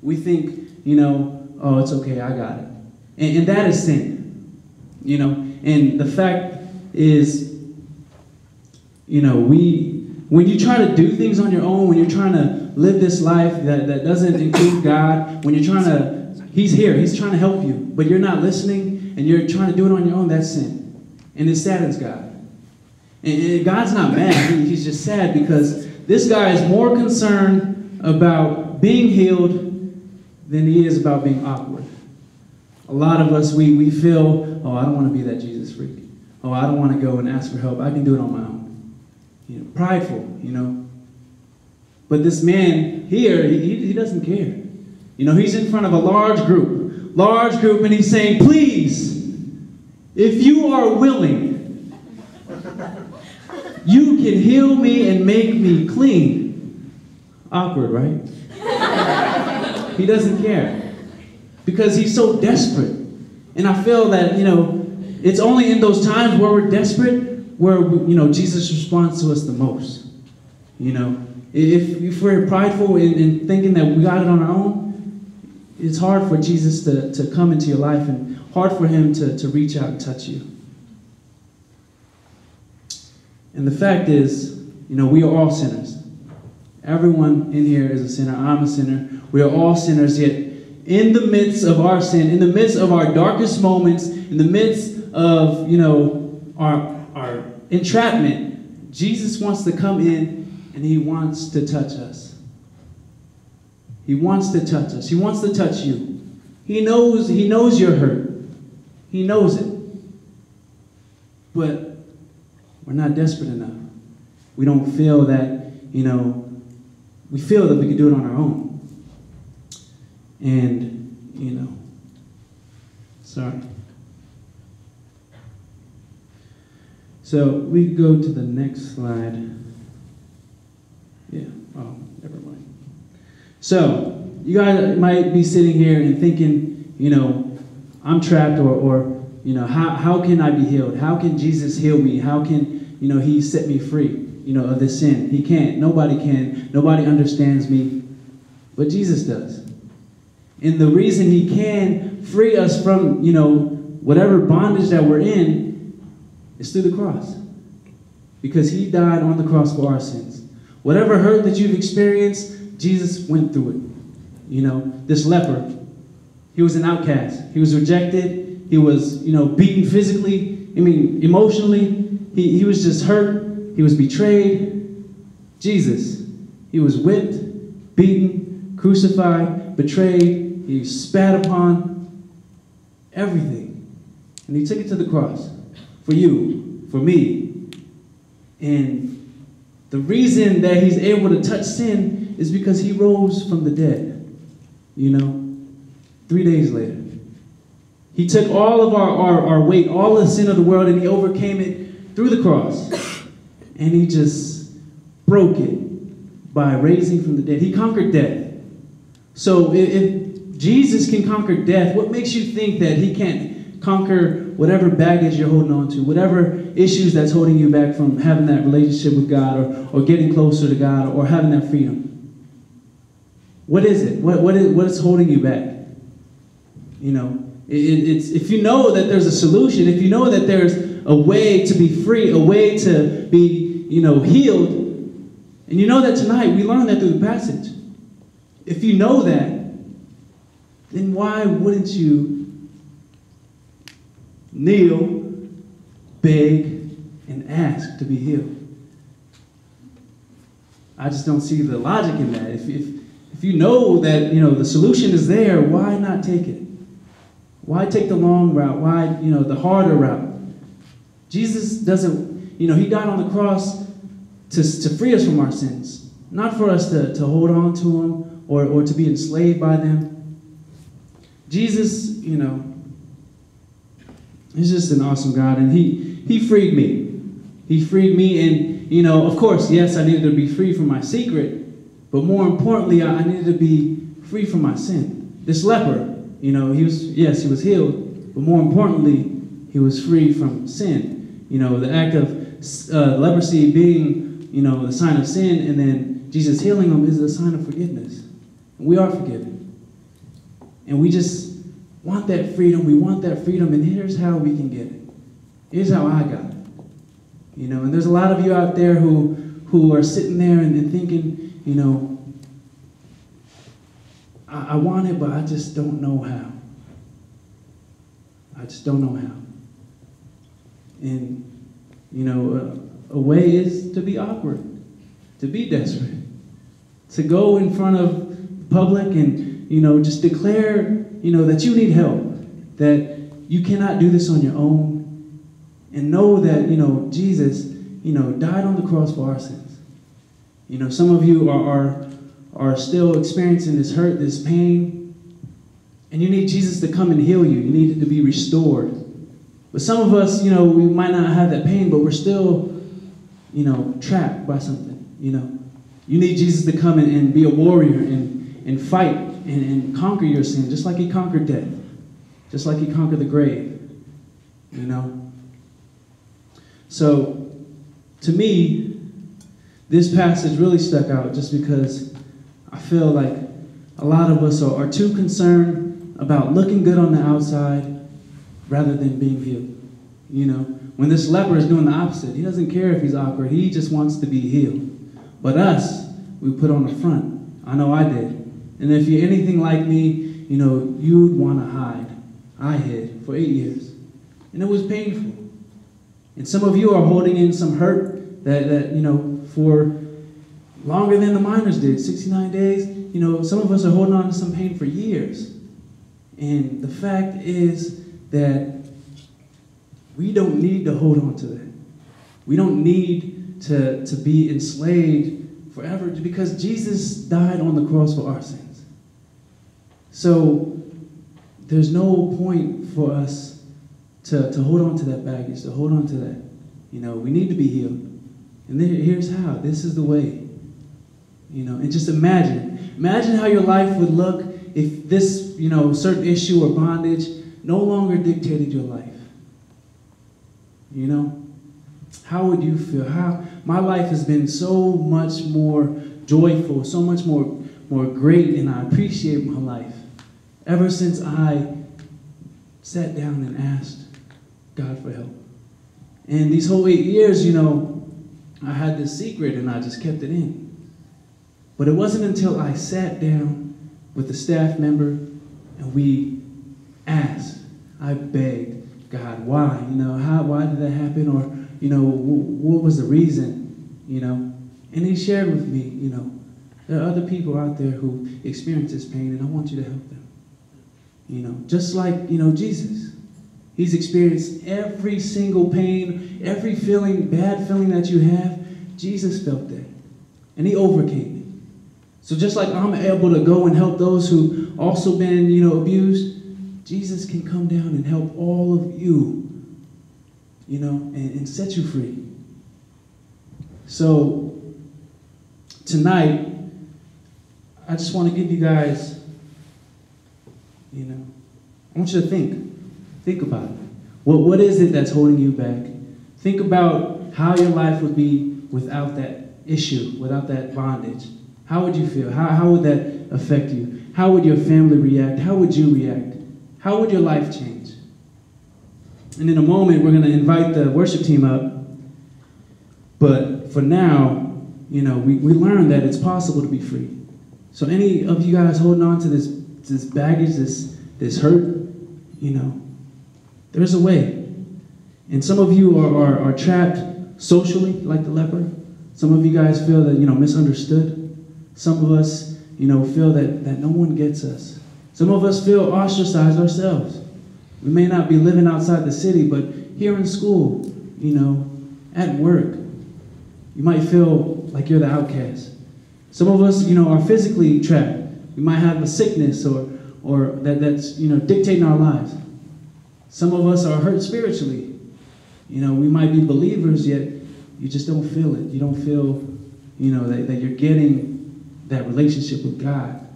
We think, oh, it's okay, I got it. And that is sin, And the fact is, when you try to do things on your own, when you're trying to live this life that doesn't include God, when you're trying to, He's here, He's trying to help you, but you're not listening and you're trying to do it on your own, that's sin. And it saddens God. And God's not mad, He's just sad because this guy is more concerned about being healed than he is about being awkward. A lot of us, we feel, oh, I don't want to be that Jesus freak. Oh, I don't want to go and ask for help. I can do it on my own. Prideful, But this man here, he doesn't care. He's in front of a large group, and he's saying, please, if you are willing, you can heal me and make me clean. Awkward, right? He doesn't care because he's so desperate. And I feel that, it's only in those times where we're desperate where, Jesus responds to us the most. If we're prideful in thinking that we got it on our own, it's hard for Jesus to come into your life and hard for Him to reach out and touch you. And the fact is, we are all sinners. Everyone in here is a sinner. I'm a sinner. We are all sinners, yet in the midst of our sin, in the midst of our darkest moments, in the midst of, our entrapment, Jesus wants to come in and He wants to touch us. He wants to touch us. He wants to touch you. He knows you're hurt. He knows it. But we're not desperate enough. We don't feel that, we feel that we can do it on our own. And, sorry. So we go to the next slide. Yeah, oh, never mind. So you guys might be sitting here and thinking, I'm trapped or how can I be healed? How can Jesus heal me? How can, He set me free, of this sin? He can't. Nobody can. Nobody understands me. But Jesus does. And the reason He can free us from, whatever bondage that we're in is through the cross. Because He died on the cross for our sins. Whatever hurt that you've experienced, Jesus went through it. This leper, he was an outcast. He was rejected. He was, beaten physically. Emotionally. He was just hurt. He was betrayed. Jesus, He was whipped, beaten, crucified, betrayed. He spat upon, everything. And He took it to the cross for you, for me. And the reason that He's able to touch sin is because He rose from the dead. 3 days later. He took all of our weight, all the sin of the world, and He overcame it through the cross. And He just broke it by raising from the dead. He conquered death. So if Jesus can conquer death, what makes you think that He can't conquer whatever baggage you're holding on to, whatever issues that's holding you back from having that relationship with God or getting closer to God or having that freedom? What is it? What is holding you back? It's if you know that there's a solution, if you know that there's a way to be free, a way to be, healed, and you know that tonight, we learned that through the passage. If you know that, then why wouldn't you kneel, beg, and ask to be healed? I just don't see the logic in that. If you know that, the solution is there, why not take it? Why take the long route? Why, the harder route? Jesus doesn't, He died on the cross to free us from our sins. Not for us to hold on to Him or to be enslaved by them. Jesus, He's just an awesome God. And He freed me. He freed me. And, of course, yes, I needed to be free from my secret. But more importantly, I needed to be free from my sin. This leper, he was healed. But more importantly, he was free from sin. The act of leprosy being, the sign of sin, and then Jesus healing him is a sign of forgiveness. And we are forgiven. And we just want that freedom. We want that freedom, and here's how we can get it. Here's how I got it. You know, and there's a lot of you out there who are sitting there and thinking, you know, I want it, but I just don't know how. I just don't know how. And, you know, a way is to be awkward, to be desperate, to go in front of public and, you know, just declare, you know, that you need help, that you cannot do this on your own, and know that, you know, Jesus, you know, died on the cross for our sins. You know, some of you are still experiencing this hurt, this pain, and you need Jesus to come and heal you. You need to be restored. But some of us, you know, we might not have that pain, but we're still, you know, trapped by something, you know. You need Jesus to come and be a warrior and fight and conquer your sin, just like he conquered death, just like he conquered the grave, you know. So, to me, this passage really stuck out just because I feel like a lot of us are too concerned about looking good on the outside rather than being healed. You know, when this leper is doing the opposite, he doesn't care if he's awkward. He just wants to be healed. But us, we put on the front. I know I did. And if you're anything like me, you know, you'd want to hide. I hid for 8 years. And it was painful. And some of you are holding in some hurt that you know, for longer than the miners did, 69 days. You know, some of us are holding on to some pain for years. And the fact is that we don't need to hold on to that. We don't need to be enslaved forever because Jesus died on the cross for our sins. So there's no point for us to hold on to that baggage, to hold on to that. You know, we need to be healed. And then here's how. This is the way. You know, and just imagine how your life would look if this, you know, certain issue or bondage no longer dictated your life. You know, how would you feel? My life has been so much more joyful, so much more great, and I appreciate my life ever since I sat down and asked God for help. And these whole 8 years, you know, I had this secret and I just kept it in. But it wasn't until I sat down with the staff member and we asked, I begged God, why? You know, why did that happen? Or, you know, what was the reason? You know, and he shared with me, you know, there are other people out there who experience this pain and I want you to help them. You know, just like, you know, Jesus. He's experienced every single pain, every feeling, bad feeling that you have. Jesus felt that. And he overcame it. So just like I'm able to go and help those who also been, you know, abused, Jesus can come down and help all of you, you know, and set you free. So tonight, I just want to give you guys, you know, I want you to think about it. What is it that's holding you back? Think about how your life would be without that issue, without that bondage. How would you feel? How would that affect you? How would your family react? How would you react? How would your life change? And in a moment, we're going to invite the worship team up. But for now, you know, we learned that it's possible to be free. So any of you guys holding on to this baggage, this hurt, you know, there's a way. And some of you are trapped socially, like the leper. Some of you guys feel that, you know, misunderstood. Some of us, you know, feel that no one gets us. Some of us feel ostracized ourselves. We may not be living outside the city, but here in school, you know, at work, you might feel like you're the outcast. Some of us, you know, are physically trapped. We might have a sickness or that's, you know, dictating our lives. Some of us are hurt spiritually. You know, we might be believers, yet you just don't feel it. You don't feel, you know, that you're getting that relationship with God.